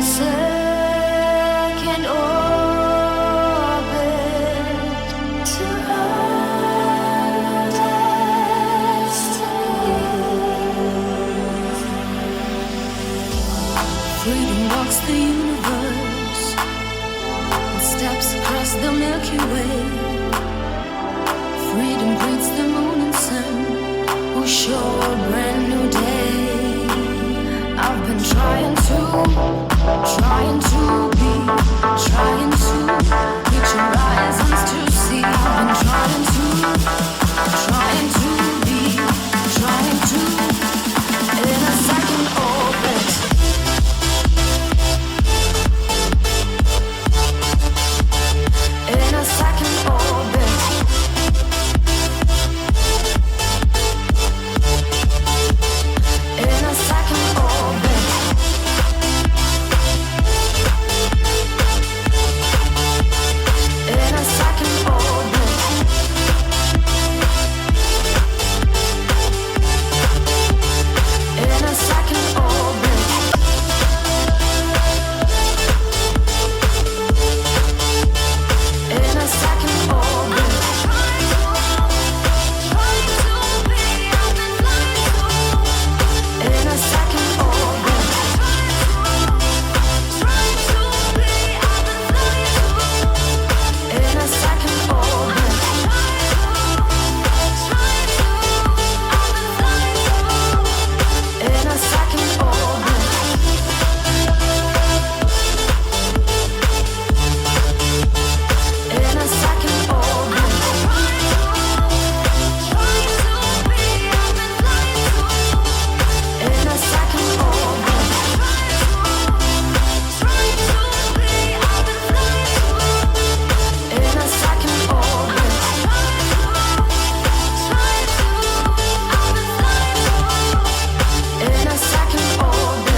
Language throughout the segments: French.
second orbit to earn destiny. Freedom walks the universe and steps across the Milky Way. Freedom greets the moon and sun, who show a brand new day. I've been trying to be, trying to reach horizons to see. I've been trying to be, trying to in a second orbit. In a second orbit. In a second orbit. In a second orbit. In a second orbit. In a second orbit. In a second orbit. In a second orbit. In a second orbit. In a second orbit. In a second orbit. In a second orbit. In a second orbit.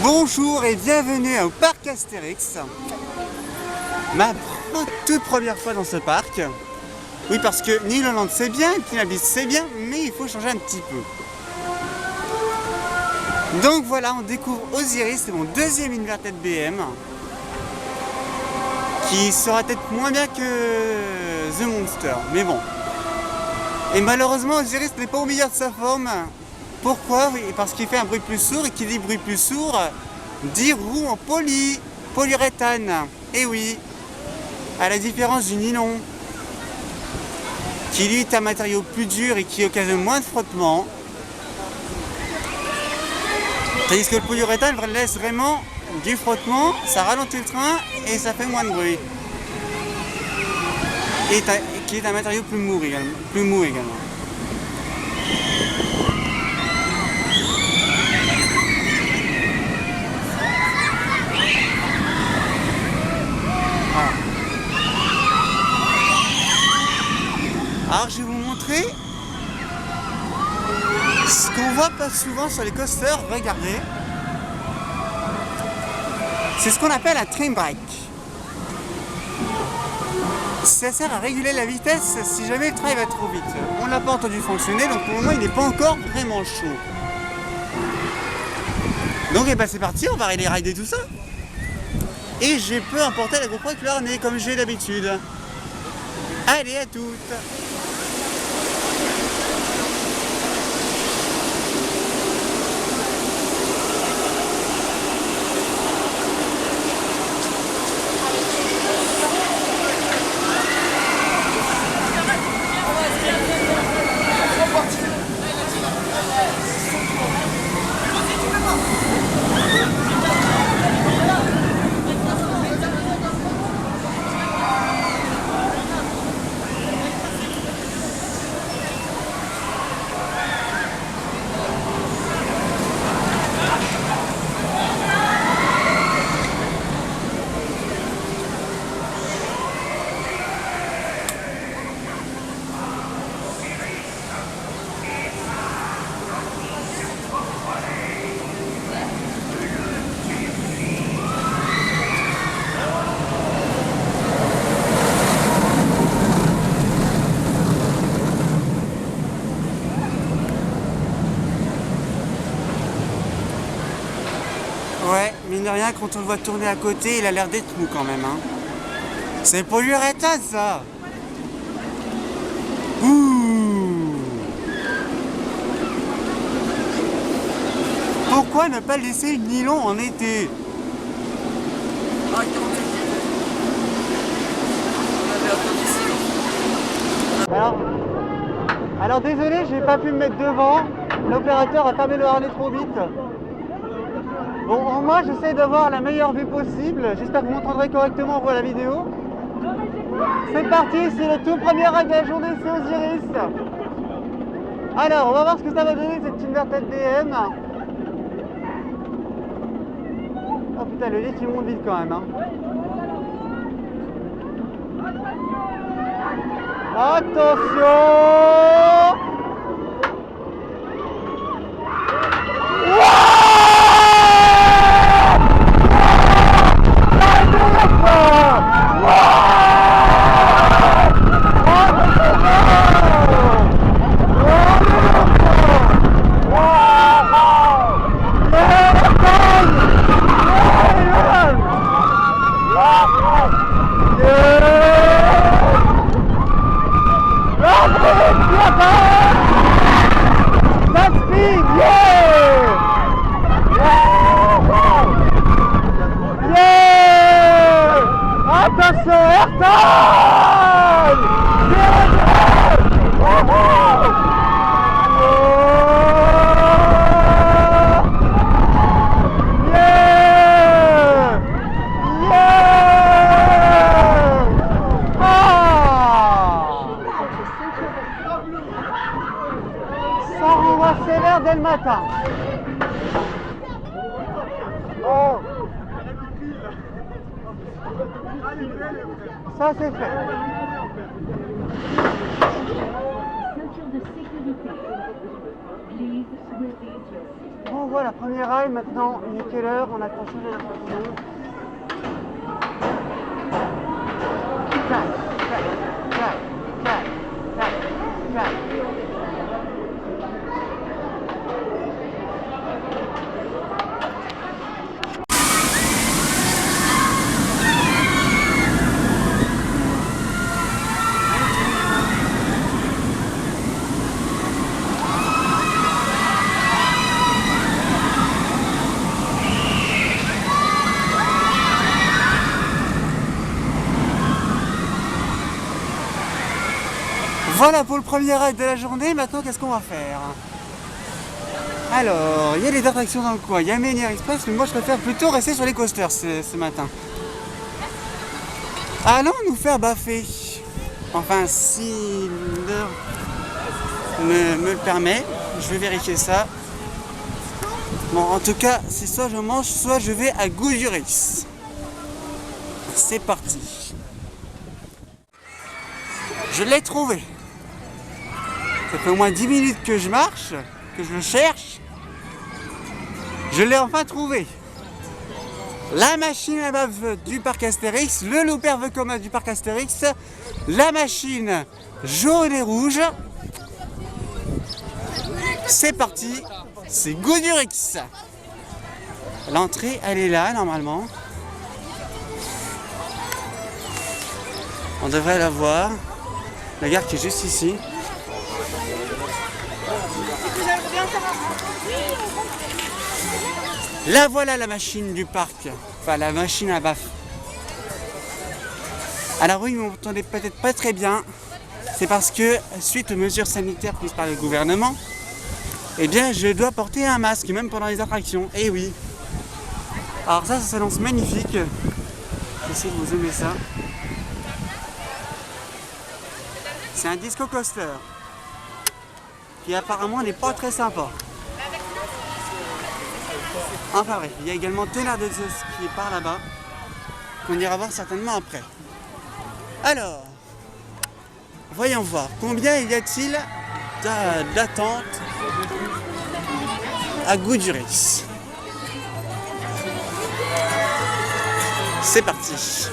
Bonjour et bienvenue au parc Astérix. Ma toute première fois dans ce parc. Oui, parce que Nilholland c'est bien, Pinabis c'est bien, mais il faut changer un petit peu. Donc voilà, on découvre Osiris, c'est mon deuxième univers tête BM. Qui sera peut-être moins bien que The Monster, mais bon. Et malheureusement, Osiris n'est pas au meilleur de sa forme. Pourquoi? Oui, parce qu'il fait un bruit plus sourd, et qui dit bruit plus sourd, dit roue en polyuréthane. Et oui, à la différence du nylon, qui lui est un matériau plus dur et qui occasionne moins de frottement. Tandis que le polyuréthane laisse vraiment du frottement, ça ralentit le train et ça fait moins de bruit. Et qui est un matériau plus mou également. souvent sur les coasters, regardez. C'est ce qu'on appelle un trim brake. Ça sert à réguler la vitesse si jamais le train va trop vite. On l'a pas entendu fonctionner, donc pour le moment il n'est pas encore vraiment chaud. Donc et ben c'est parti, on va aller rider tout ça. Et je peux emporter la GoPro avec le harnais comme j'ai d'habitude. Allez, à toutes. Ouais, mine de rien, quand on le voit tourner à côté, il a l'air d'être mou quand même. Hein. C'est polyuréthane ça. Ouh. Pourquoi ne pas laisser une nylon en été? Alors désolé, j'ai pas pu me mettre devant. L'opérateur a fermé le harnais trop vite. Bon, moi j'essaie d'avoir la meilleure vue possible. J'espère que vous m'entendrez correctement en voyant la vidéo. C'est parti, c'est le tout premier ride de la journée, c'est Osiris. Alors, on va voir ce que ça va donner cette Inverted DM. Oh putain, le lit il monte vite quand même. Hein. Attention! Attention, Ayrton! Ça renvoie sévère dès le matin. Oh. Ça c'est fait. Bon voilà, premier rail maintenant, il est quelle heure? On a changé la position. Voilà pour le premier ride de la journée. Maintenant, qu'est-ce qu'on va faire? Alors, il y a les attractions dans le coin. Il y a Mania Express, mais moi je préfère plutôt rester sur les coasters ce matin. Allons nous faire baffer. Enfin, si l'heure me le permet, je vais vérifier ça. Bon, en tout cas, c'est soit je mange, soit je vais à Gouzuris. C'est parti. Je l'ai trouvé. Ça fait au moins 10 minutes que je marche, que je le cherche. Je l'ai enfin trouvé. La machine à bave du parc Astérix, le louper Vekoma du parc Astérix, la machine jaune et rouge. C'est parti, c'est Goudurix. L'entrée, elle est là normalement. On devrait la voir. La gare qui est juste ici. Là voilà la machine du parc. Enfin la machine à baf. Alors oui, vous m'entendez peut-être pas très bien. C'est parce que suite aux mesures sanitaires prises par le gouvernement, eh bien je dois porter un masque, même pendant les attractions. Eh oui. Alors ça s'annonce magnifique. J'essaie de vous zoomer ça. C'est un disco coaster qui apparemment n'est pas très sympa. Enfin bref, il y a également Tonnerre de Zeus qui est par là-bas, qu'on ira voir certainement après. Alors, voyons voir, combien y a-t-il d'attente à Goudurix? C'est parti.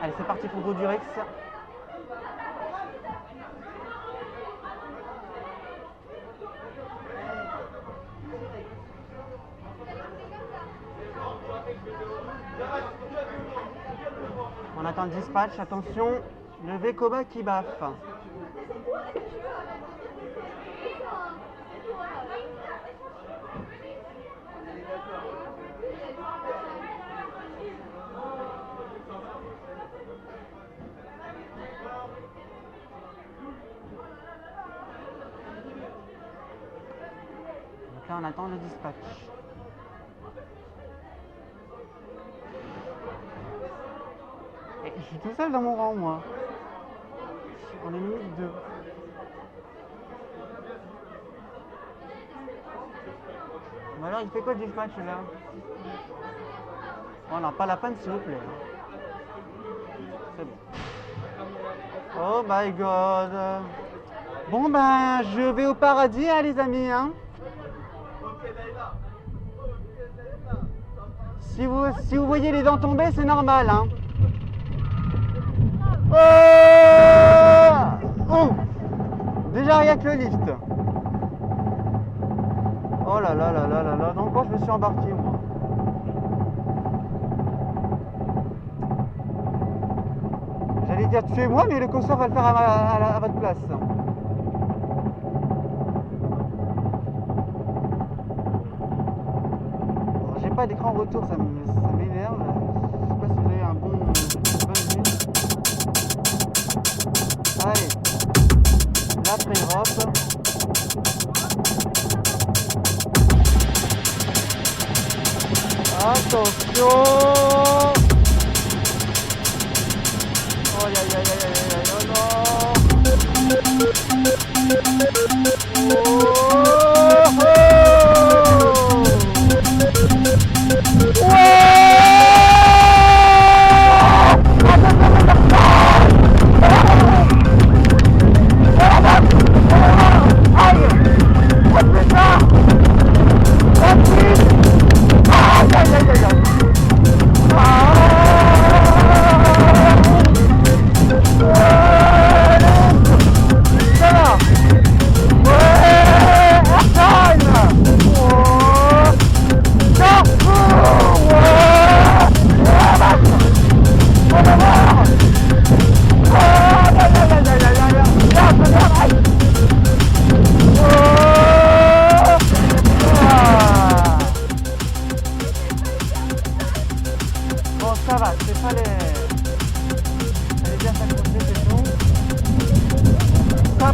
Allez, c'est parti pour Goudurix. On attend le dispatch, attention, le Vekoma qui baffe. Donc là on attend le dispatch. Et je suis tout seul dans mon rang moi. On est limite 2. Mais alors il fait quoi le dispatch là? Oh non, pas la panne s'il vous plaît. C'est bon. Oh my god. Bon ben je vais au paradis hein, les amis hein. Si vous voyez les dents tomber, c'est normal hein. Oh, déjà rien que le lift. Oh là là là là là là. Dans quoi je me suis embarqué moi? J'allais dire tuez-moi, mais le coaster va le faire à votre place. J'ai pas d'écran retour, ça m'énerve. Je sais pas si vous avez un bonne vue. Allez, la pré-robe. Attention. Oh, aïe, aïe,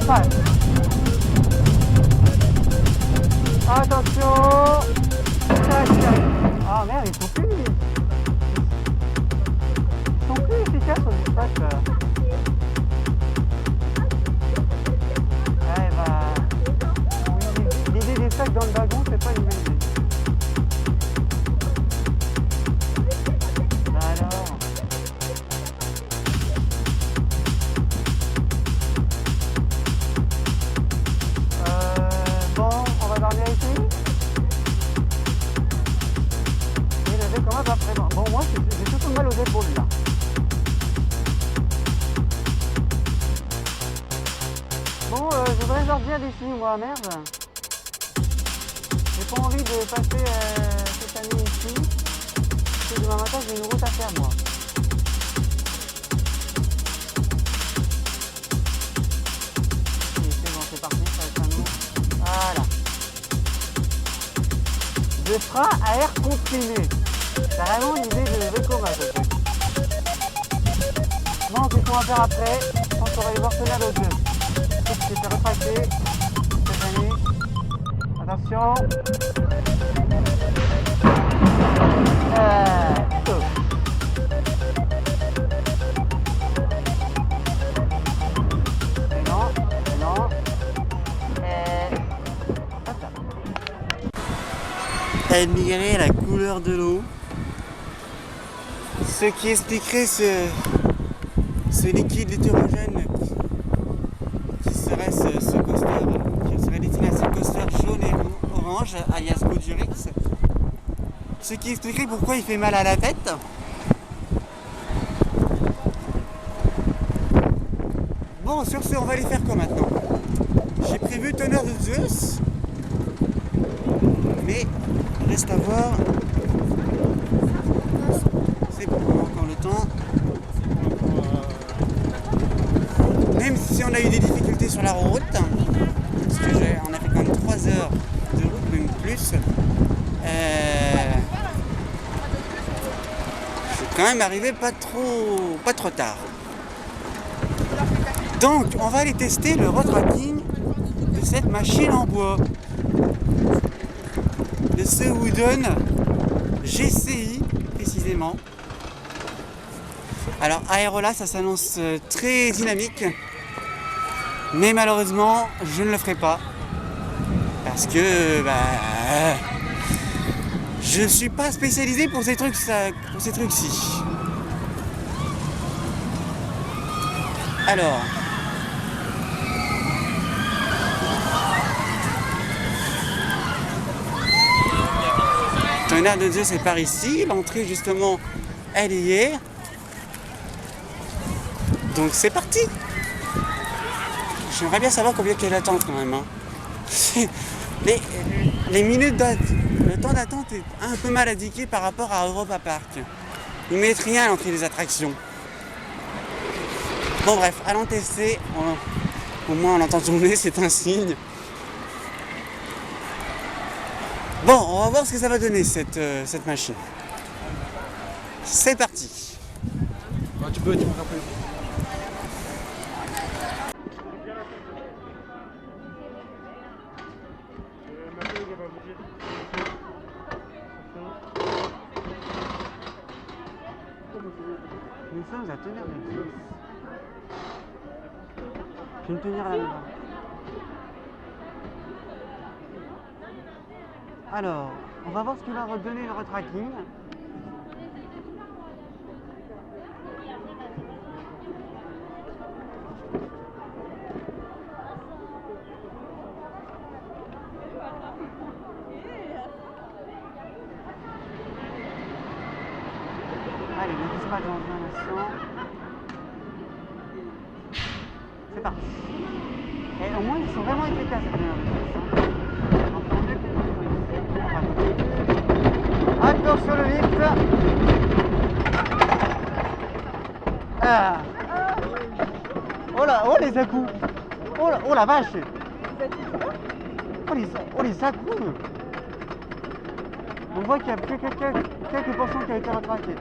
passe. Attention. Ah merde, ils sont plus. Ils sont plus efficaces au dispatch là. Ouais bah. Oui, l'idée des sacs dans le wagon, c'est pas une bonne idée. Bah alors. Bon, on va dormir ici. Et le comment va vraiment. Bon, moi j'ai tout mal aux épaules là. Bon, je voudrais sortir d'ici, moi, merde. J'ai pas envie de passer cette année ici. Parce que demain matin, j'ai une route à faire, moi. C'est bon, c'est parti, ça va être un nom. Voilà. De frein à air comprimé. C'est vraiment une idée de Vekoma, ce truc. Bon, qu'est-ce qu'on va faire après? Je pense qu'on va aller voir Tonnerre de Zeus. Qui s'est fait retracter cette année. Attention. Stop. Non. Admirer la couleur de l'eau. Ce qui expliquerait ce liquide hétérogène qui serait ce coaster, qui serait destiné à ce coaster jaune et orange, alias Goudurix. Ce qui expliquerait pourquoi il fait mal à la tête. Bon, sur ce, on va les faire quoi maintenant? J'ai prévu Tonnerre de Zeus, mais reste à voir. C'est bon, on a encore le temps. Même si on a eu des difficultés sur la route, parce que on a fait quand même 3 heures de route, même plus, je suis quand même arrivé pas trop tard. Donc on va aller tester le retracking de cette machine en bois, de ce Wooden GCI précisément. Alors Aerola, ça s'annonce très dynamique, mais malheureusement je ne le ferai pas parce que je ne suis pas spécialisé pour ces trucs-ci. Alors Tonnerre de Dieu, c'est par ici, l'entrée justement elle y est. Donc c'est parti. J'aimerais bien savoir combien il y a d'attente quand même. Hein. Les minutes le temps d'attente est un peu mal indiqué par rapport à Europa Park. Ils mettent rien à l'entrée des attractions. Bon bref, allons tester. Au moins on entend tourner, c'est un signe. Bon, on va voir ce que ça va donner cette machine. C'est parti. Tu peux rappeler. Nous sommes à Tonnerre de Zeus. Je vais me tenir à la main. Alors, on va voir ce qu'il va redonner le retracking. Allez, le dispatch dans un instant. C'est parti. Et au moins, ils sont vraiment efficaces cette dernière. Attention le lift. Ah. Oh les à-coups. Oh la vache. Oh les à-coups. On voit qu'il y a quelques portions qui ont été retraquées.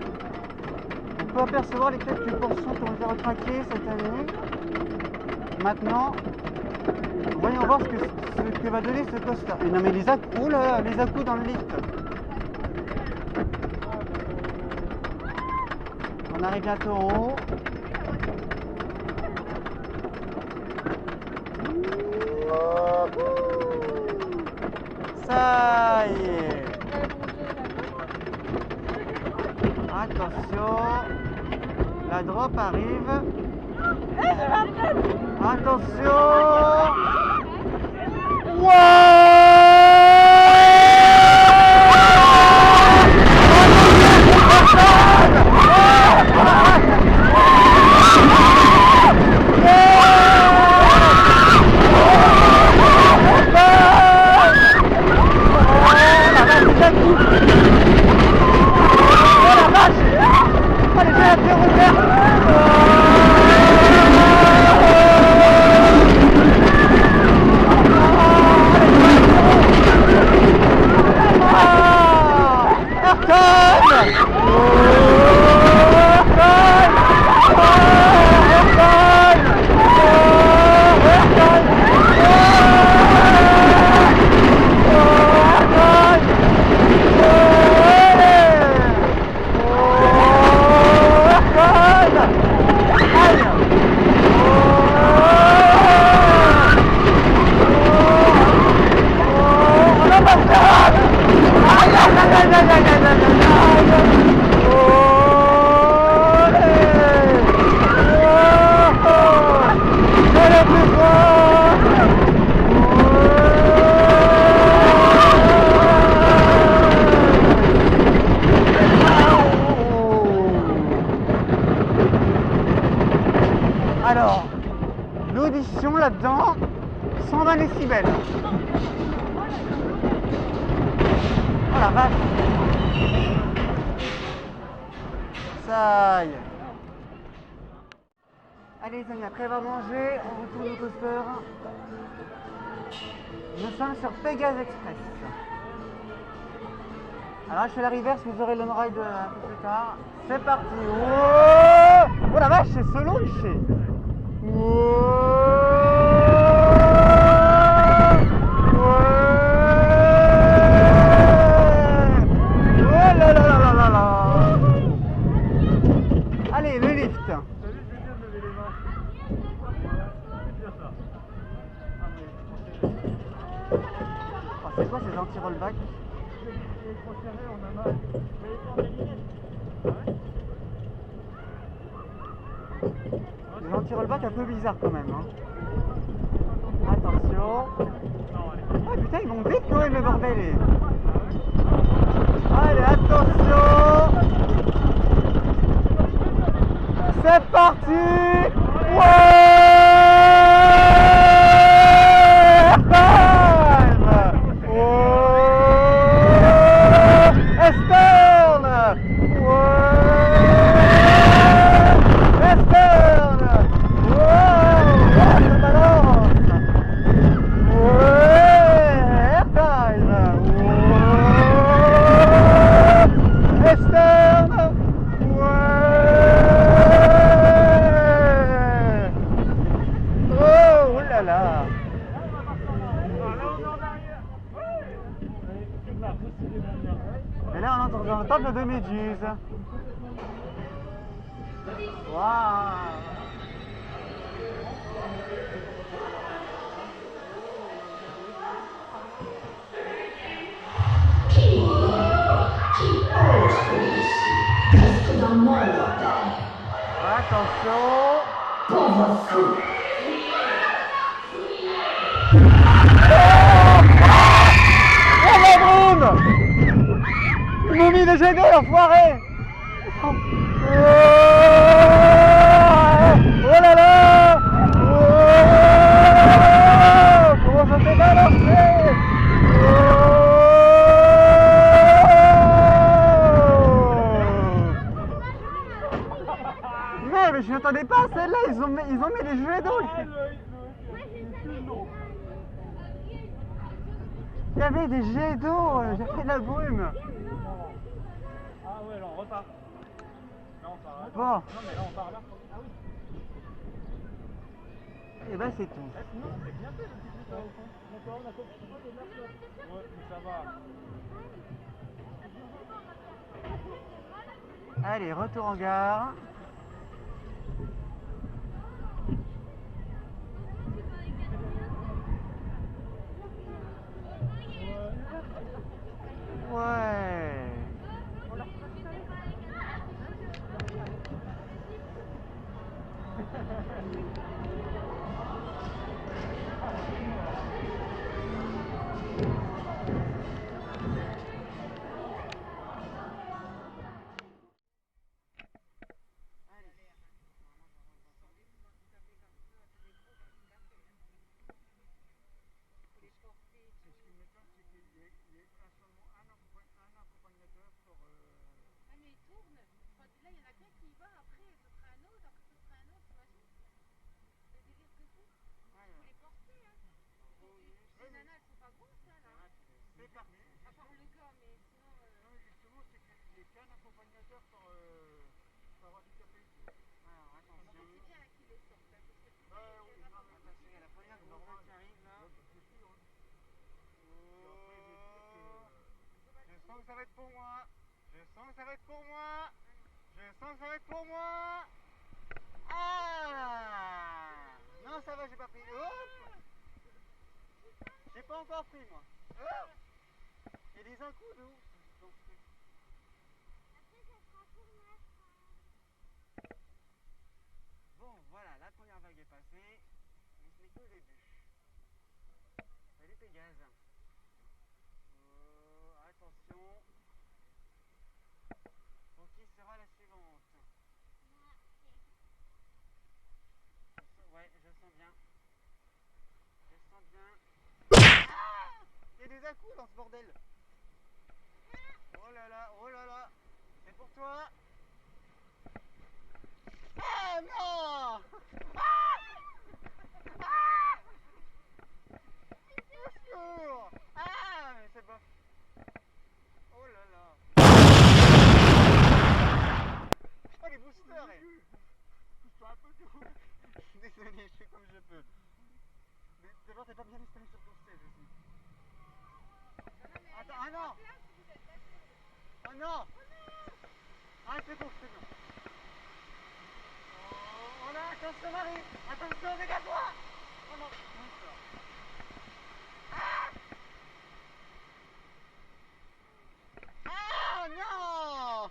On peut apercevoir les quelques portions qui ont été retraquées cette année. Maintenant, Voyons voir ce que va donner ce coaster. Et non mais les à-coups, oh là là, les à-coups dans le lift. On arrive bientôt en haut. Ça y est. Attention. La drop arrive. Attention. Alors, l'audition là-dedans, 120 décibels. Oh la vache. Ça y est. Allez les amis, après avoir mangé, on retourne au coaster. Nous sommes sur Pégase Express. Alors je fais la reverse, vous aurez l'on-ride un peu plus tard. C'est parti. Oh, oh la vache, c'est solo du chien. Allez, le lift. Oh, c'est quoi ces anti-rollback? Des anti-rollback un peu bizarres quand même. Hein. Attention. Ah putain, ils vont vite quand même le bordel. Allez, attention. C'est parti. Ouais. Et là on entre dans le temple de Méduse. Waouh. Attention. Oh la brume! Ils m'ont mis des jets d'eau, l'enfoiré! Oh là là! Oh, comment ça s'est balancé! Mais je n'attendais pas à celle-là, ils ont mis des jets d'eau! Il y avait des jets d'eau, j'ai fait de la brume. Ah ouais, là on repart. Là on part là. Bon. Non mais là on part là. Ah Et ben c'est tout. Eh, sinon, c'est bien fait le petit truc là au fond. D'accord, on a compris. Ouais, mais ça va. Allez, retour en gare. Ouais. Je sens que ça va être pour moi. Je sens que ça va être pour moi. Je sens que ça va être pour moi. Ah! Non, ça va, j'ai pas pris. Hop! J'ai pas encore pris, moi. Hop! Il y a des coups d'où? Bon, voilà, la première vague est passée. Mais ce n'est que le début. Salut Pégase. Attention. Pour qui sera la suivante? Ouais, je sens bien. Je sens bien. Ah! Il y a des à-coups dans ce bordel. Oh là là. C'est pour toi. Ah non! Ah! Ah! Au secours! Ah, mais c'est pas. Oh là là. Oh, les boosters! Pousse-toi un peu, du coup. Désolé, je fais comme je peux. Mais d'abord, t'es pas bien installé sur ton siège aussi. Attends, ah non! Oh non! Ah, c'est bon, c'est bon. Oh là, attention, Marie! Attention, dégage-toi! Oh non! Ah! Ah non!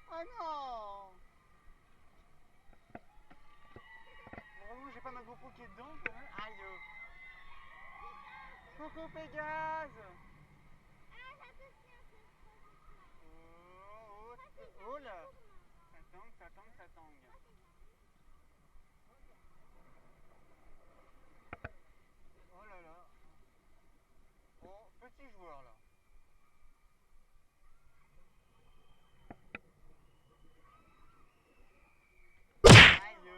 Oh non! Heureusement, j'ai pas ma GoPro qui est dedans quand même. Aïe! Coucou Pégase! Oh là! Ça tangue. Oh là là. Oh, petit joueur là. Aïe!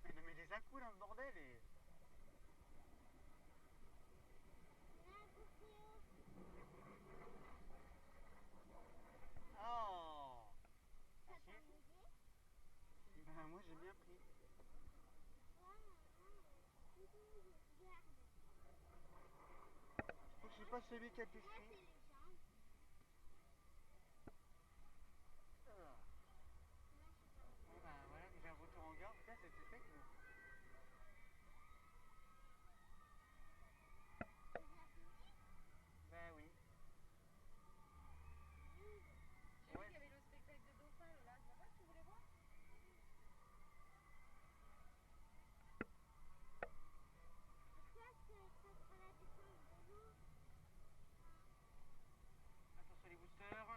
Mais des à-coups dans ce bordel et. Oh! Ben moi j'ai bien pris. Je suis pas celui qui a plus pris. Bon ben voilà, déjà un retour en gare. Putain, c'était sec nous. Ben oui. J'ai vu qu'il y avait le spectacle de dauphin là. C'est pas ça que tu voulais voir? Attention les boosters.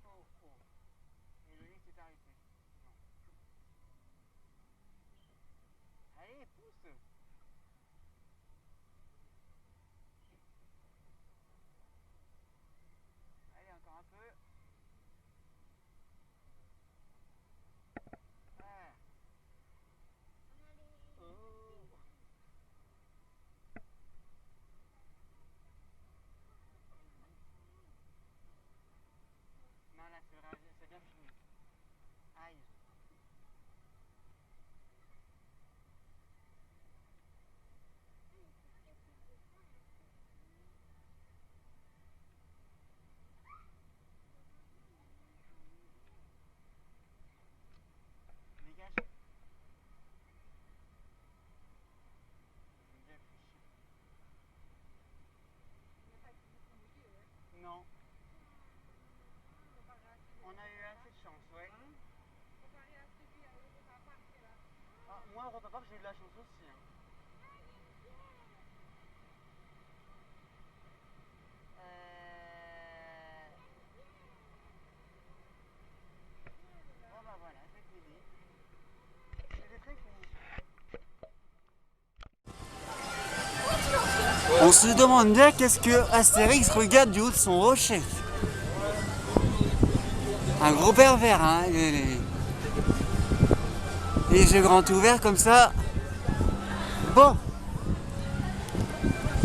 Oh, oh. Et le lit s'est arrêté. Non. Allez, pousse! Allez, encore un peu. Ah. Oh. Aïe. Dégage. Non. On a eu assez de chance, ouais. Ah, moi, au Europa Park, j'ai eu de la chance aussi. Hein. Bon bah voilà, c'est fini. C'était très cool. On se demande bien qu'est-ce que Astérix regarde du haut de son rocher. Un gros pervers, hein. Les yeux grands ouverts comme ça. Bon.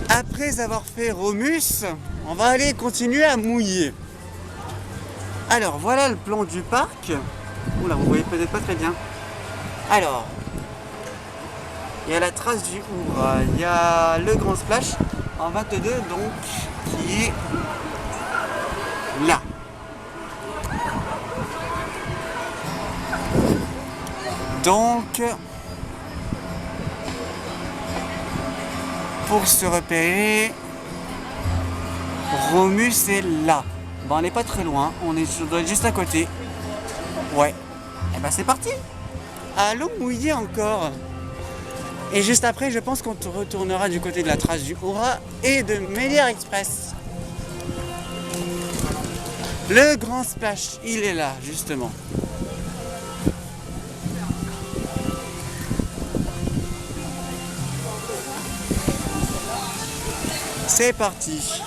Après avoir fait Romus, on va aller continuer à mouiller. Alors voilà le plan du parc. Oula, vous voyez peut-être pas très bien. Alors, il y a la trace du Oura, il y a le grand splash en 22 donc qui est là. Donc, pour se repérer, Romus est là. Bon, on n'est pas très loin, on doit être juste à côté. Ouais. Et ben c'est parti. Allons mouiller encore. Et juste après, je pense qu'on retournera du côté de la trace du Oura et de Mélière Express. Le grand splash, il est là, justement. C'est parti. C'est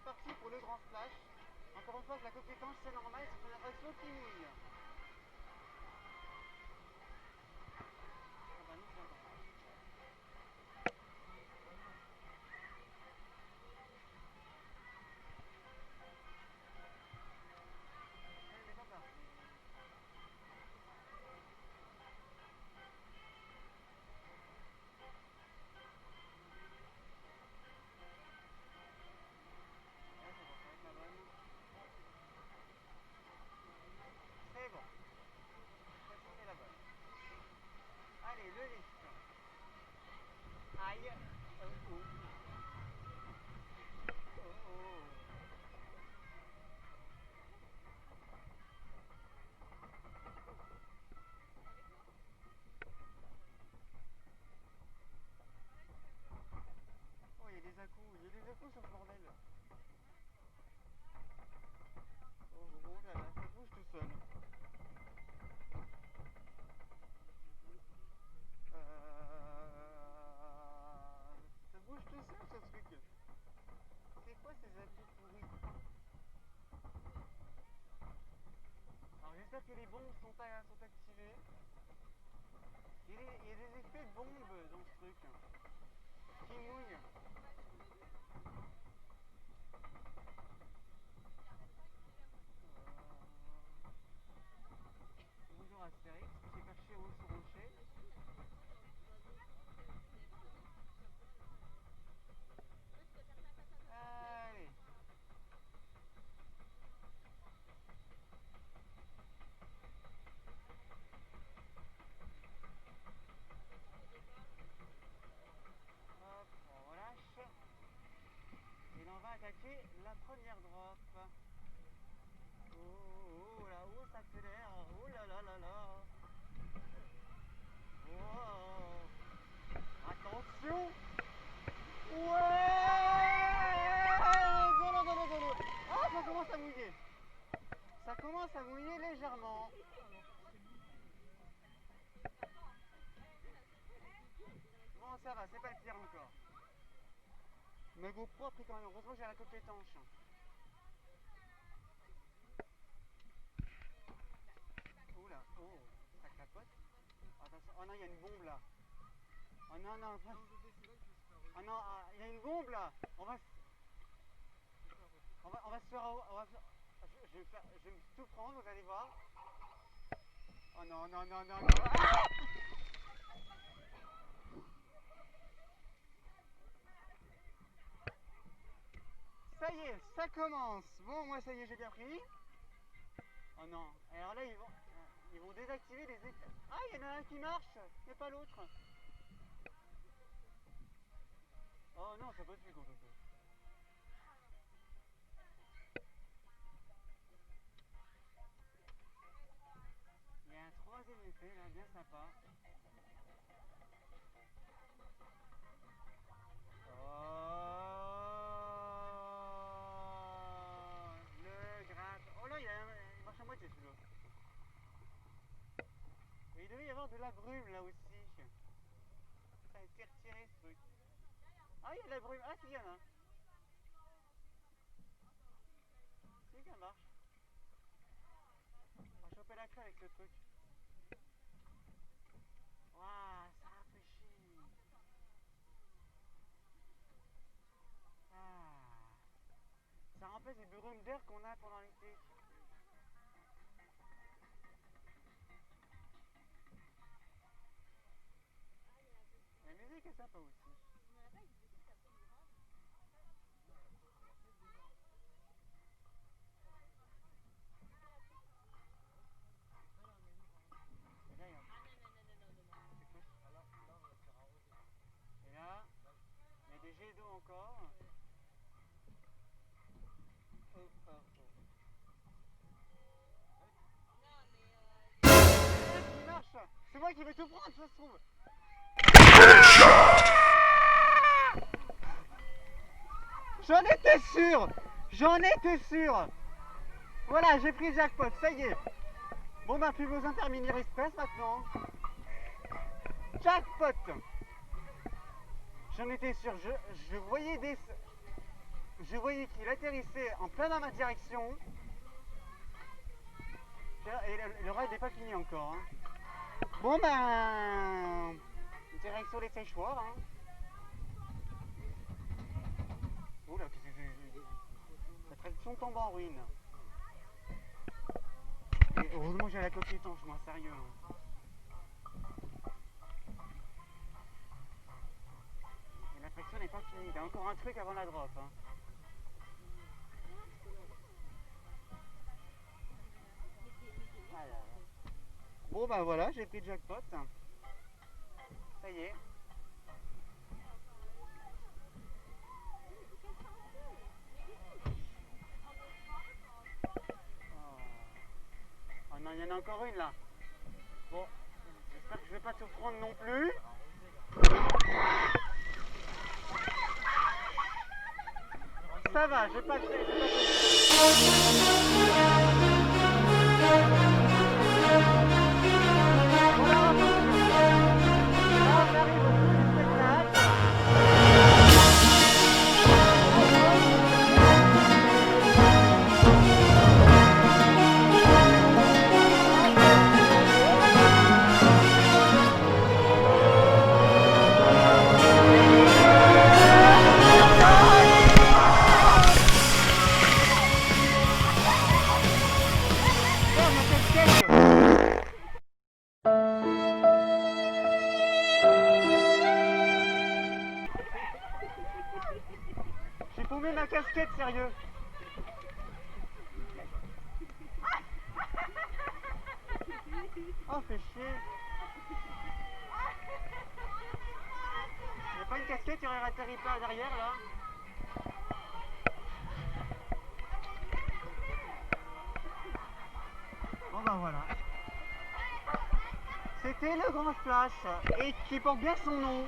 parti pour le grand splash. Encore une fois, la compétence c'est normal, c'est une attraction qui mouille. Ah bah nous, c'est encore. Elle n'est pas partie. C'est bon. Celle-ci c'est la bonne. Allez, le lift. Aïe. Oh. Oh. Oh, il y a des à-coups. Il y a des à-coups sur ce bordel. Oh là là, ça bouge tout seul. Ça bouge tout seul ce truc. C'est quoi ces à-coups pourris? Alors j'espère que les bombes sont activées. Il y a des effets de bombes dans ce truc. Qui mouille. Bonjour Astérix, qui s'est perché au sur rocher. Allez. Hop, on relâche. Et là on va attaquer la première drop. Oh là, oh ça accélère. Oh là là là là. Oh. Attention. Ouais. Go. Ah, ça commence à mouiller. Ça commence à mouiller légèrement. Bon, ça va, c'est pas le pire encore. Mais GoPro a pris quand même, heureusement que j'ai la coque étanche. Oula, oh, ça capote. Attention, oh non, il y a une bombe là. Oh non, non, Ah non, il y a une bombe là. On va se faire... je vais tout prendre, vous allez voir. Oh non, non, non, non, non. Ah, ça y est, ça commence. Bon, moi ça y est, j'ai bien pris. Oh non, alors là ils vont désactiver les écrans. Ah, il y en a un qui marche, mais pas l'autre. Oh non, ça passe plus quand on peut. Il y a un troisième effet là, bien sympa. Oh, le gratte. Oh là, il marche à moitié celui-là. Et il devait y avoir de la brume là aussi. Ça a été retiré ce truc. Ah, il y a de la brume. Ah, si, il y en a. Si, ça marche. On va choper la clé avec ce truc. Waouh, ça rafraîchit. Ah. Ça remplace les brumes d'air qu'on a pendant l'été. La musique est sympa aussi. Et là, il y a des jets d'eau encore. Oh, oh, oh. Il marche. C'est moi qui vais tout prendre, ça se trouve. J'en étais sûr. J'en étais sûr. Voilà, j'ai pris jackpot, ça y est. Bon bah plus besoin de terminer express maintenant. Jackpot. J'en étais sûr, je voyais qu'il atterrissait en plein dans ma direction. Et le ride n'est pas fini encore. Hein. Bon ben, direction les séchoirs. Hein. Oula, la traduction tombe en ruine. Et heureusement j'ai la coquille étanche, moi, sérieux. Hein. Et la traction n'est pas finie, il y a encore un truc avant la drop. Hein. Bon ben voilà, j'ai pris le jackpot. Ça y est. Oh non, il y en a encore une là. Bon, j'espère que je vais pas tout prendre non plus. Ça va, j'ai pas fait. J'ai paumé ma casquette, sérieux. Oh, fait chier. Y'a pas une casquette qui aurait atterri pas derrière là? Bon ben voilà. C'était le grand splash et qui porte bien son nom.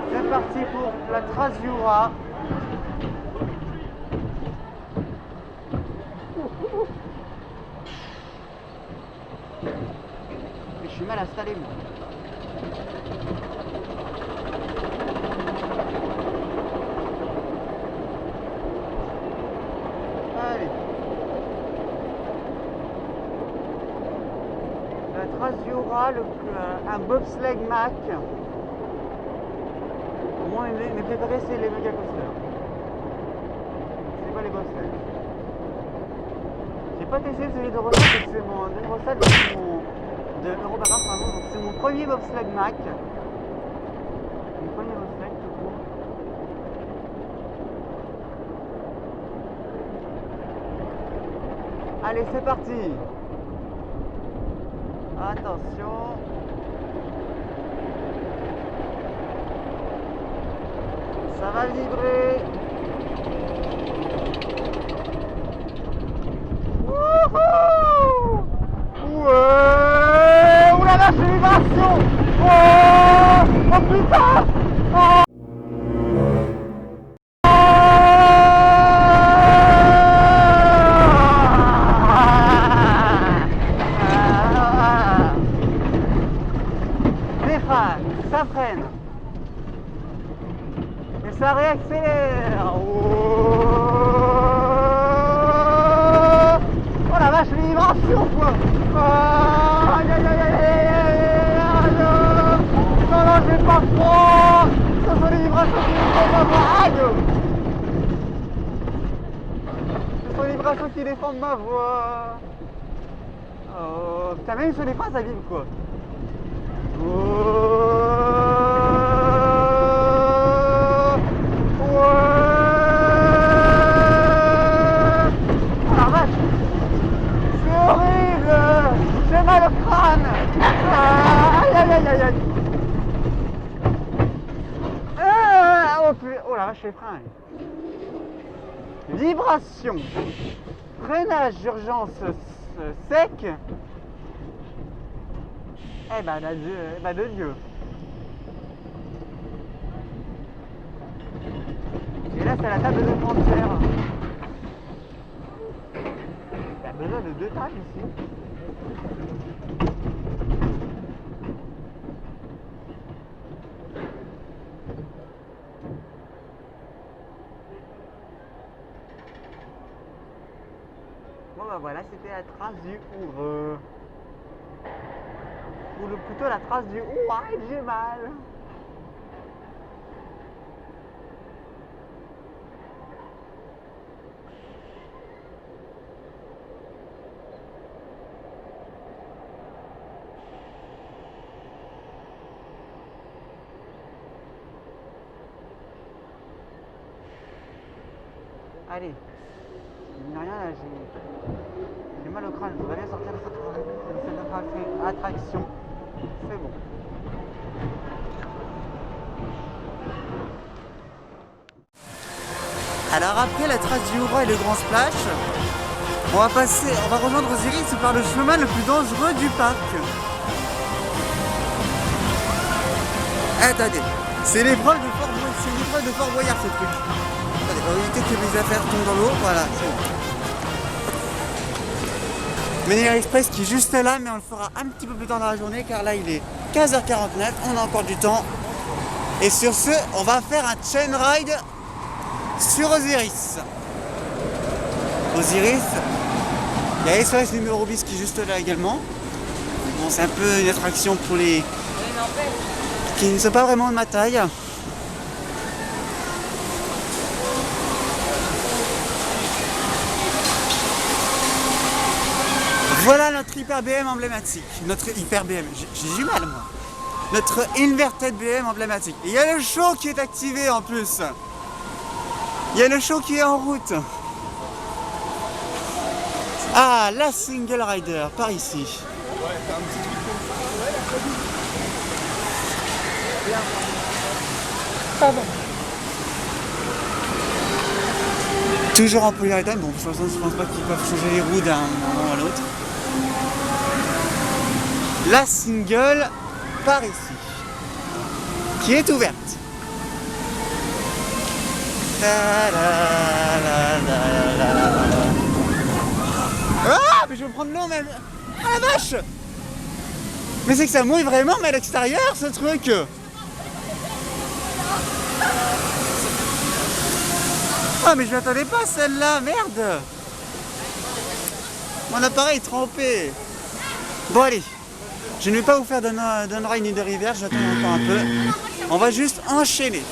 C'est parti pour la Trasura. Je suis mal installé moi. Jura, un bobsleigh Mac. Moi, mes préférés, c'est les Mega Coasters. C'est pas les bobsleighs. J'ai pas testé celui de Eurosat, c'est de Europark, pardon, donc c'est mon premier bobsleigh Mac. Mon premier bobsleigh tout court. Allez, c'est parti. Attention. Ça va vibrer. Wouhou! Ouais! Ouh là là, c'est une vibration! Oh! Oh putain! Oh! Ça freine et ça réaccélère. Oh, oh la vache, les vibrations quoi. Oh, aïe aïe aïe aïe aïe. Non non, j'ai pas froid. Ça sont les vibrations qui défendent ma voix. Aïe. Ce sont les vibrations qui défendent ma voix. Oh putain, même sur les freins ça vibre quoi. Oh, la vache, c'est horrible, j'ai mal au crâne. Aïe aïe aïe aïe aïe. Oh la vache, les freins. Vibration, freinage d'urgence sec. Eh ben, de Dieu. Et là, c'est la table de transfert. Il y a besoin de 2 tables ici. Bon bah voilà, c'était la trace du Oureux. Ou plutôt la trace du ouah, j'ai mal. Allez, mine de rien, là, j'ai mal au crâne, je voudrais bien sortir de cette attraction. C'est bon. Alors après la trace du Oureux et le grand splash, on va rejoindre Osiris par le chemin le plus dangereux du parc. Attendez, c'est l'épreuve de Fort Boyard ce truc. Attendez, on va éviter que mes affaires tombent dans l'eau, voilà, c'est bon. Menhir Express qui est juste là, mais on le fera un petit peu plus tard dans la journée car là il est 15h49, on a encore du temps. Et sur ce, on va faire un chain ride sur Osiris. Osiris, il y a SOS numéro 10 qui est juste là également. Bon, c'est un peu une attraction pour les qui ne sont pas vraiment de ma taille. Voilà notre hyper BM emblématique, notre hyper BM, j'ai du mal moi. Notre inverted BM emblématique. Et il y a le show qui est activé en plus. Il y a le show qui est en route. Ah, la single rider par ici. Pardon. Toujours en polyuréthane, bon de toute façon je pense pas qu'ils peuvent changer les roues d'un moment à l'autre. La single par ici, qui est ouverte. Ah, mais je vais me prendre l'eau même. Ah la vache. Mais c'est que ça mouille vraiment, mais à l'extérieur ce truc. Ah mais je m'attendais pas à celle-là, merde. Mon appareil est trempé. Bon allez, Je ne vais pas vous faire d'un rail ni de rivière, j'attends encore un peu. On va juste enchaîner.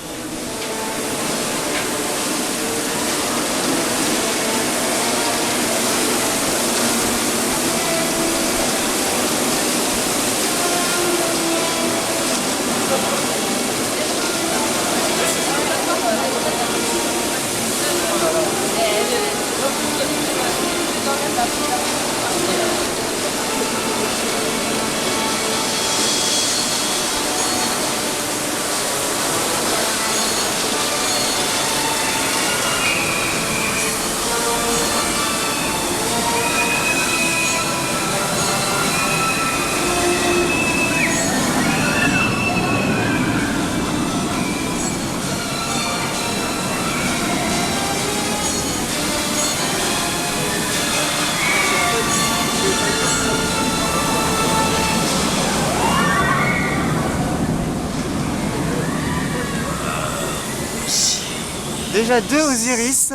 Déjà 2 Osiris.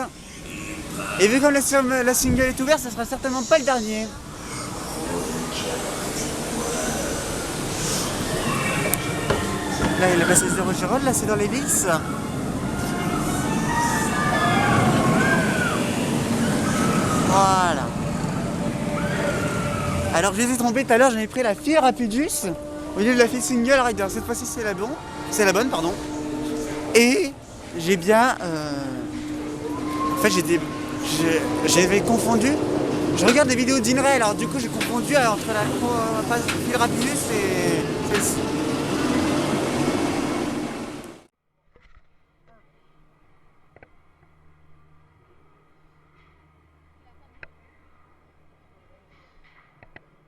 Et vu comme la single est ouverte, ça sera certainement pas le dernier. Là, il y a le passage de Rogerolles, là c'est dans les Lys. Voilà. Alors je les ai trompés tout à l'heure, j'en ai pris la Fiat Rapidus au lieu de la Fiat Single Rider. Cette fois-ci c'est la bonne, pardon. Et j'ai bien... En fait j'avais confondu. Je regarde des vidéos d'Inray, alors du coup j'ai confondu entre la Fiat Rapidus et celle-ci.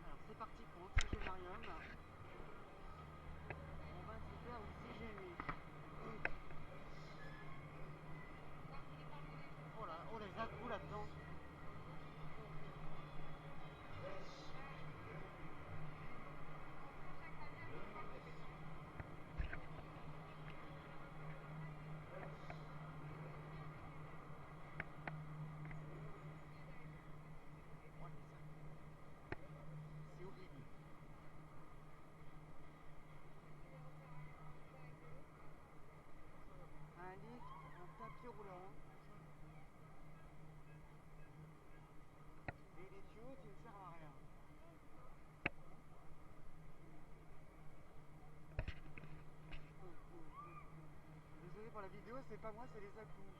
Alors c'est parti pour Oxygénarium. On va se faire oxygéner. Oh les à-coups là-dedans. C'est horrible. Un litre, un tapis roulant. Et les tuyaux qui ne servent à rien. Désolé pour la vidéo, c'est pas moi, c'est les à-coups.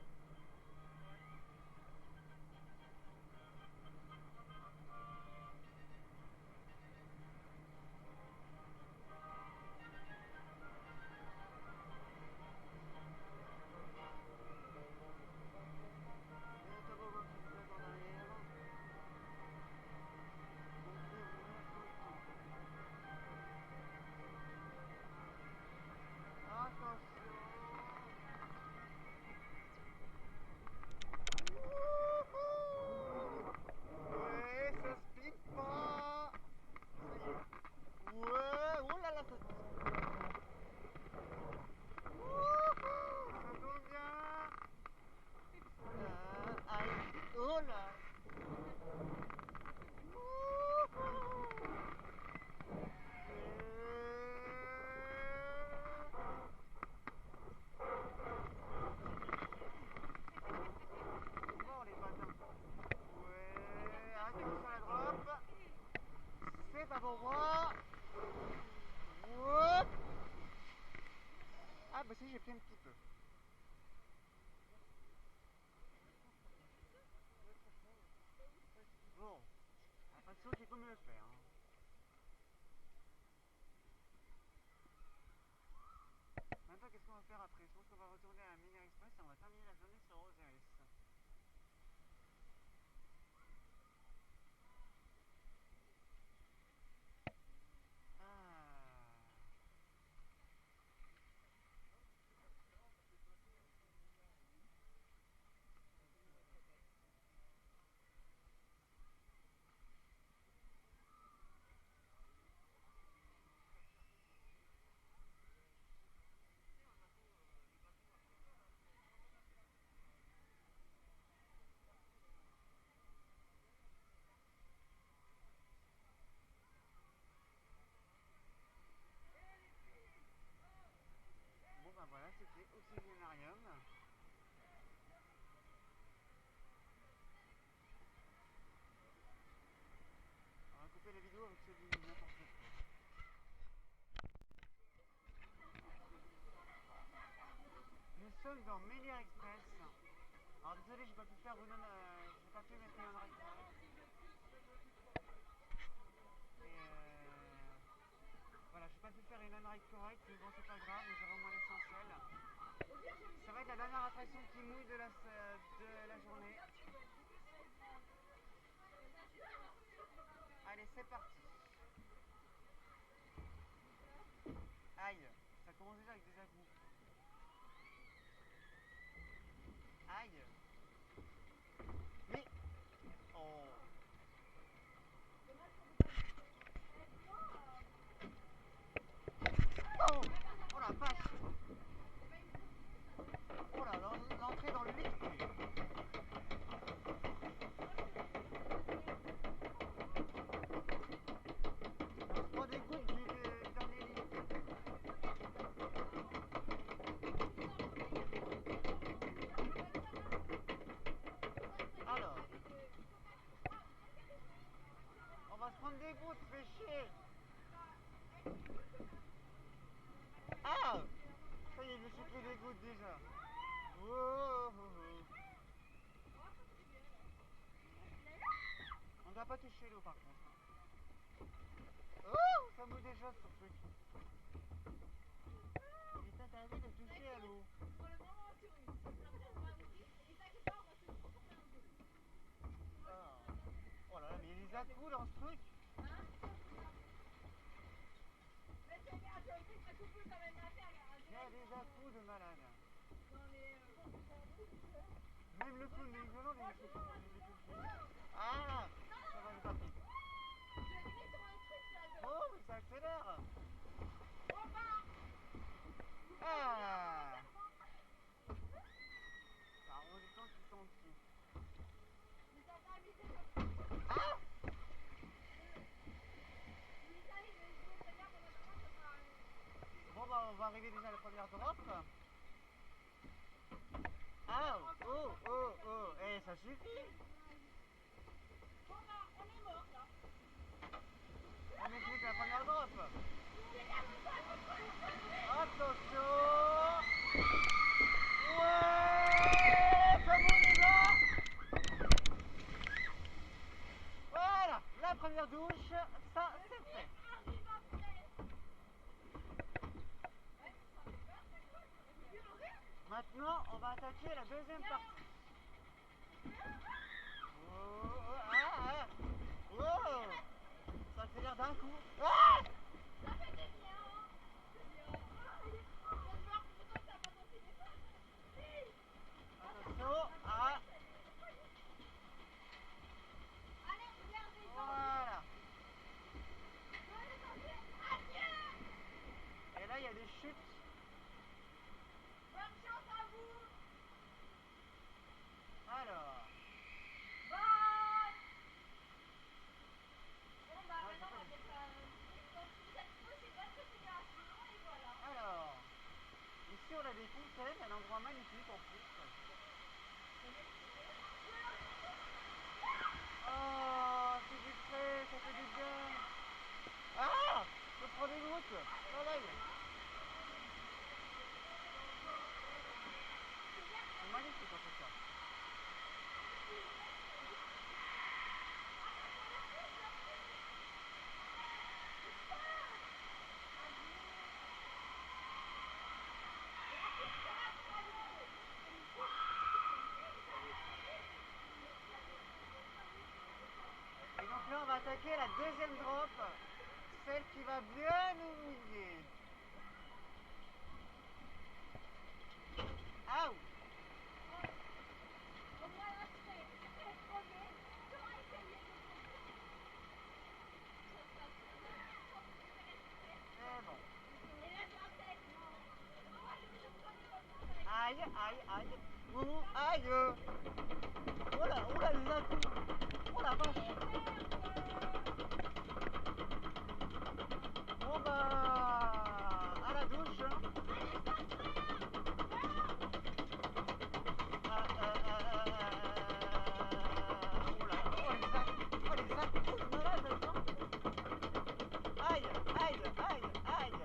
Pas pour moi. Woup. Ah bah si, j'ai pris un petit peu. Bon, pas de chose qui peut me le faire. Hein. Maintenant, qu'est-ce qu'on va faire après? Je pense qu'on va retourner à Minier Express et on va terminer la journée sur Osiris. sommes dans Mélière Express. Alors désolé, j'ai pas pu faire j'ai pas pu mettre une ride correcte. Et voilà, j'ai pas pu faire une ride correcte, mais bon, c'est pas grave, j'ai vraiment l'essentiel. Ça va être la dernière attraction qui mouille de la journée. Allez, c'est parti. Aïe, ça commence déjà avec des à-coups. Aïe. Mais... Oh. Oh. Oh la vache. Oh là, l'entrée dans le lift. On se prend des gouttes du dernier lift. Alors, on va se prendre des gouttes, fais chier. Ah, ça y est, je me suis pris des gouttes déjà. Oh, oh, oh. On ne doit pas toucher l'eau par contre. Oh, ça mouille déjà ce truc. Il est interdit de toucher à l'eau. Oh là là, mais il y a des à-coups dans ce truc. Il y a des à-coups de malade. Même le clown, les violons, les ah, ça va, j'ai pas pris. Oh, mais ça accélère. Ah, ça on les temps qui sont dessus. Ah, bon bah on va arriver déjà à la première drop. Ah, oh, oh, oh, eh, ça suffit. On est plus qu'à la première drop. Attention. Ouais, c'est bon les gars. Voilà, la première douche, ça c'est fait. Maintenant, on va attaquer la deuxième partie. Oh, oh, ah, ah. Oh, ça accélère d'un coup. Ah, attention, ah. Voilà. Et là, il y a des chutes. Bonne chance à vous. Alors. Bye. Bon bah maintenant on va mettre donc si vous êtes prêts, c'est bonne continuation et voilà. Alors. Ici, on a des fontaines, un endroit magnifique en plus. Oh, c'est du frais, ça fait du bien. Ah, je prends des gouttes. Pareil. C'est magnifique en fait ça. Et donc là, on va attaquer la deuxième drop, celle qui va bien nous mouiller. Ah oui. Au moins là c'est contrôlé. Comment essayer de C'est bon. et là c'est un test. Aïe, aïe, aïe. Ouh, aïe. Oh là, les à-coups. Oh la vache. Bon bah, à la douche. Hein. Oh là, oh les à-coups de malade maintenant. Aïe, aïe, aïe, aïe.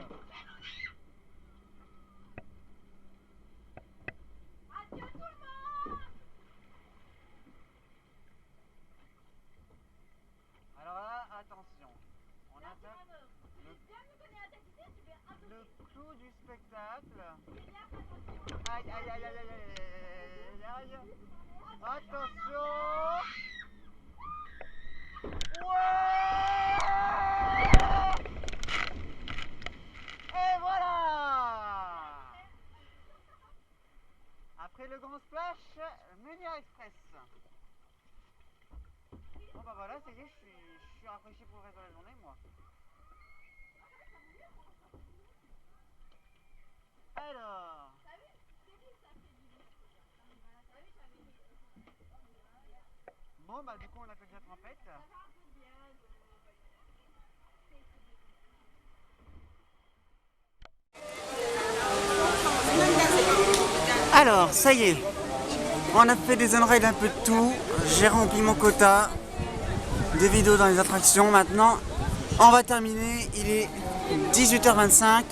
rail. Attention. Ouais. Et voilà. Après le grand splash, Meunière Express. Bon bah voilà, ça y est, je suis rafraîchi pour le reste de la journée moi. Alors. Bon bah du coup on a fait de la trompette. Alors ça y est, on a fait des on-ride un peu de tout, j'ai rempli mon quota de vidéos dans les attractions. Maintenant on va terminer, il est 18h25,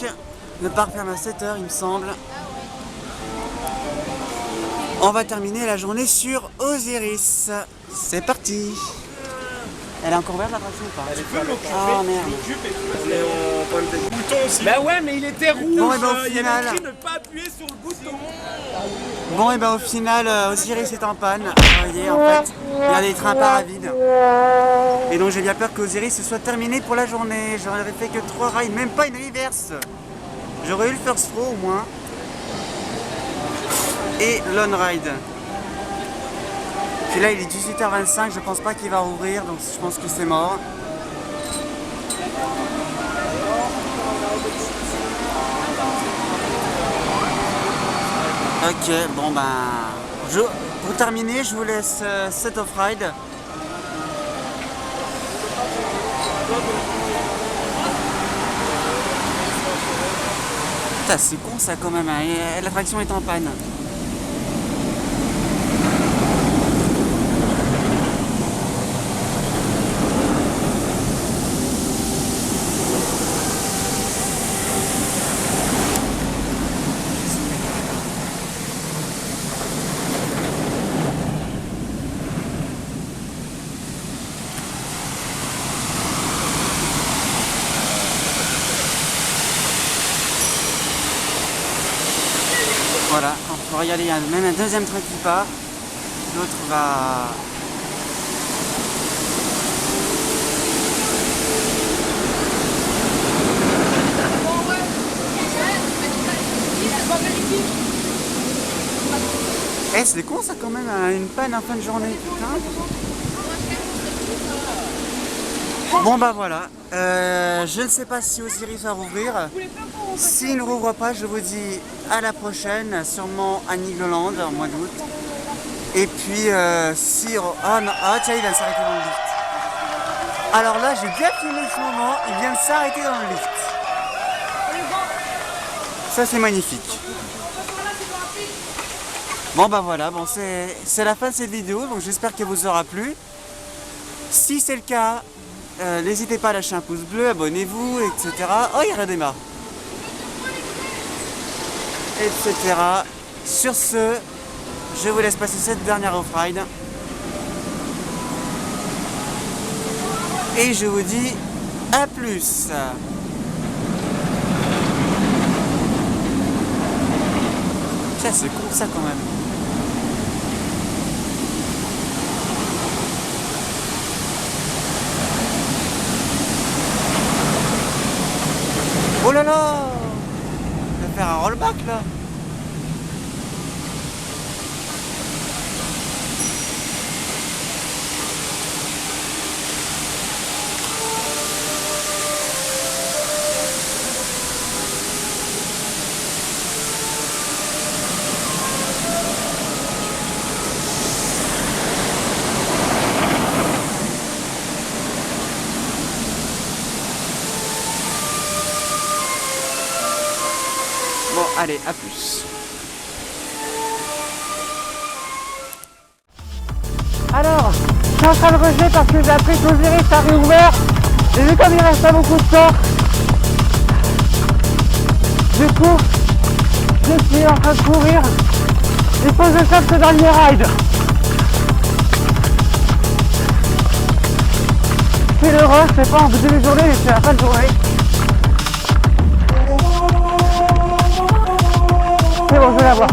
le parc ferme à 7h il me semble. On va terminer la journée sur Osiris. C'est parti. Elle est encore ouverte l'attraction ou pas? Tu peux m'occuper. Oh merde. On est en problème de bouton aussi. Bah ouais, mais il était rouge. Bon, et ben, au il y avait final- écrit ne pas appuyer sur le bouton. Bon et ben au final Osiris est en panne. Vous voyez en fait il y a des trains paravides. Et donc j'ai bien peur qu'Osiris se soit terminé pour la journée. J'aurais fait que 3 rails, même pas une reverse. J'aurais eu le first throw au moins. Et l'on-ride. Puis là il est 18h25, je pense pas qu'il va rouvrir, donc je pense que c'est mort. Ok, bon ben, pour terminer, je vous laisse set of ride. Putain, c'est con ça quand même, hein. L'attraction est en panne. Voilà, on va regarder, il y a même un deuxième train qui part. L'autre va... Eh, c'est con ça quand même, une panne en fin de journée, putain. Bon bah voilà, je ne sais pas si Osiris va rouvrir. S'il ne rouvre pas, je vous dis à la prochaine, sûrement à Nigloland en mois d'août. Et puis si... Ah non, ah tiens, il vient de s'arrêter dans le lift. Alors là, j'ai bien filmé ce moment, il vient de s'arrêter dans le lift. Ça c'est magnifique. Bon bah voilà, bon, c'est la fin de cette vidéo, donc j'espère qu'elle vous aura plu. Si c'est le cas, n'hésitez pas à lâcher un pouce bleu, abonnez-vous, etc. Oh, il redémarre. Etc. Sur ce, je vous laisse passer cette dernière off-ride. Et je vous dis à plus. Tiens, c'est con ça quand même. Oh là là! On va faire un rollback là! Bon, allez, à plus. Alors, je suis en train de rejeter parce que j'ai appris qu'Osiris a réouvert. Et vu comme il reste pas beaucoup de temps, du coup, je suis en train de courir. Il faut que je fasse ce dernier ride. C'est le rush, c'est pas en début de journée, c'est la fin de journée. C'est bon, je vais la voir.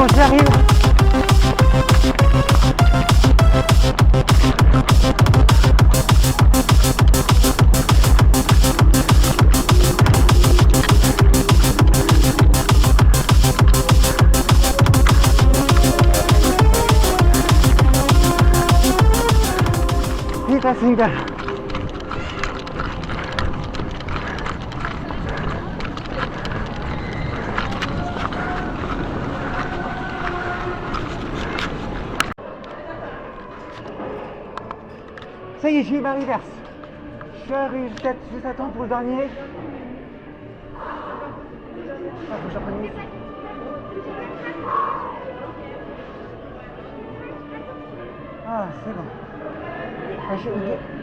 bon, j'y arrive. Vite à single. Ça y est, j'ai eu ma reverse. Je suis arrivé, peut-être juste attendre pour le dernier. Ah, faut que j'apprenne mieux. Ah, c'est bon. Ah,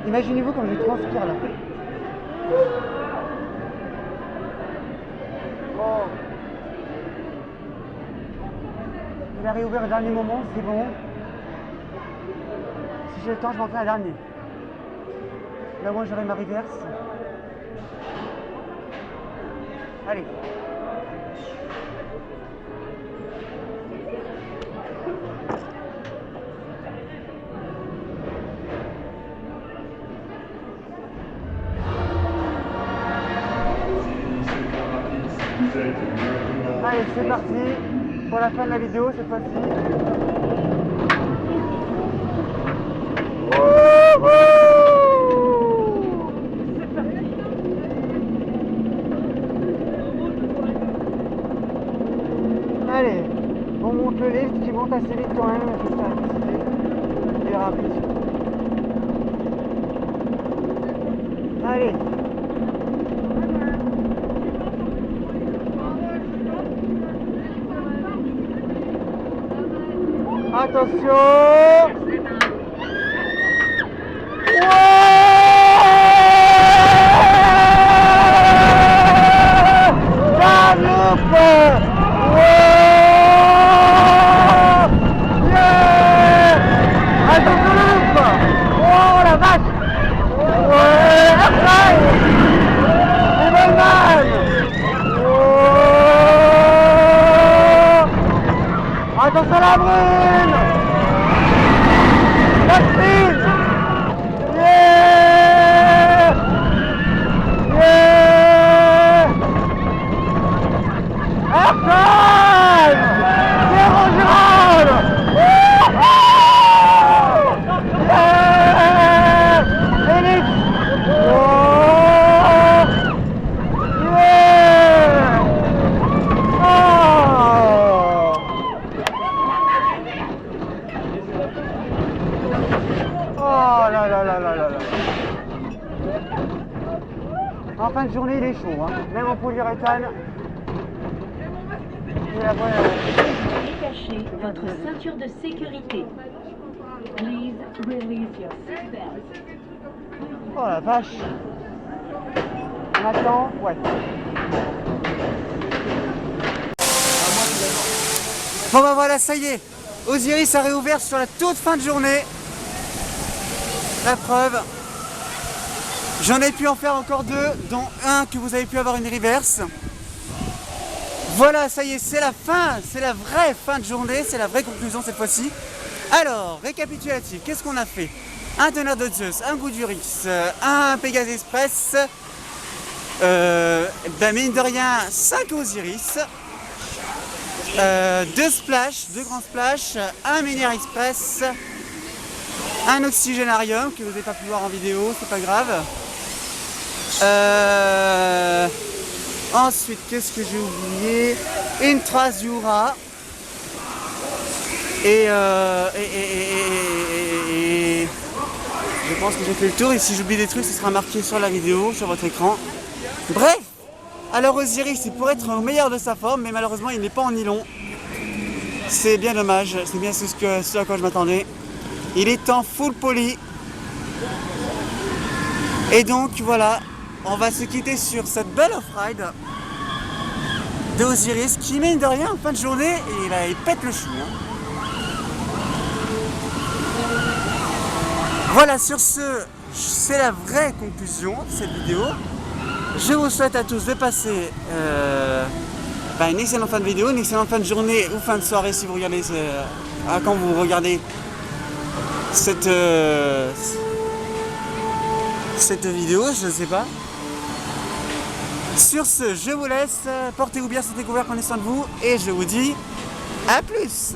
imaginez-vous comme je transpire là. Bon. Il a réouvert au dernier moment, c'est bon. Si j'ai le temps, je vais en faire un dernier. Là, moi, j'aurai ma reverse. Allez. Allez, c'est parti pour la fin de la vidéo cette fois-ci. Allez, on monte le lift qui monte assez vite quand même, juste à préciser. Il est rapide. Allez. Attention! La loupe! Attention la loupe! Oh la vache! C'est pas mal! Attention la brune! La spin! Yeah! Yeah! Airtime! Zéro Gironde! Yeah! Félix! Oh! Yeah! Oh! Oh là là là là là là. En fin de journée, il est chaud, hein. Même en polyuréthane. Détachez votre ceinture de sécurité. Please release your seatbelt. Oh la vache. On attend, ouais. Bon bah voilà, ça y est. Osiris a réouvert sur la toute fin de journée. La preuve. J'en ai pu en faire encore deux, dont un que vous avez pu avoir une reverse. Voilà, ça y est, c'est la fin, c'est la vraie fin de journée, c'est la vraie conclusion cette fois-ci. Alors, récapitulatif, qu'est-ce qu'on a fait? Un tonnerre de Zeus, un Goudurix, un Pégase Express, mine de rien, 5 Osiris, 2 splash, 2 grands splash, un Minière Express, un Oxygénarium que vous n'avez pas pu voir en vidéo, c'est pas grave. Ensuite, qu'est-ce que j'ai oublié? Une trace Jura. Et je pense que j'ai fait le tour. Et si j'oublie des trucs, ce sera marqué sur la vidéo, sur votre écran. Bref, alors Osiris, il pourrait être au meilleur de sa forme, mais malheureusement, il n'est pas en nylon. C'est bien dommage. C'est bien ce à quoi je m'attendais. Il est en full poly. Et donc, voilà. On va se quitter sur cette belle off-ride de Osiris qui, mine de rien, en fin de journée, il pète le chou. Hein. Voilà, sur ce, c'est la vraie conclusion de cette vidéo. Je vous souhaite à tous de passer bah, une excellente fin de vidéo, une excellente fin de journée ou fin de soirée si vous regardez quand vous regardez cette vidéo, je sais pas. Sur ce, je vous laisse, portez-vous bien, santé couvert, prenez soin de vous et je vous dis à plus.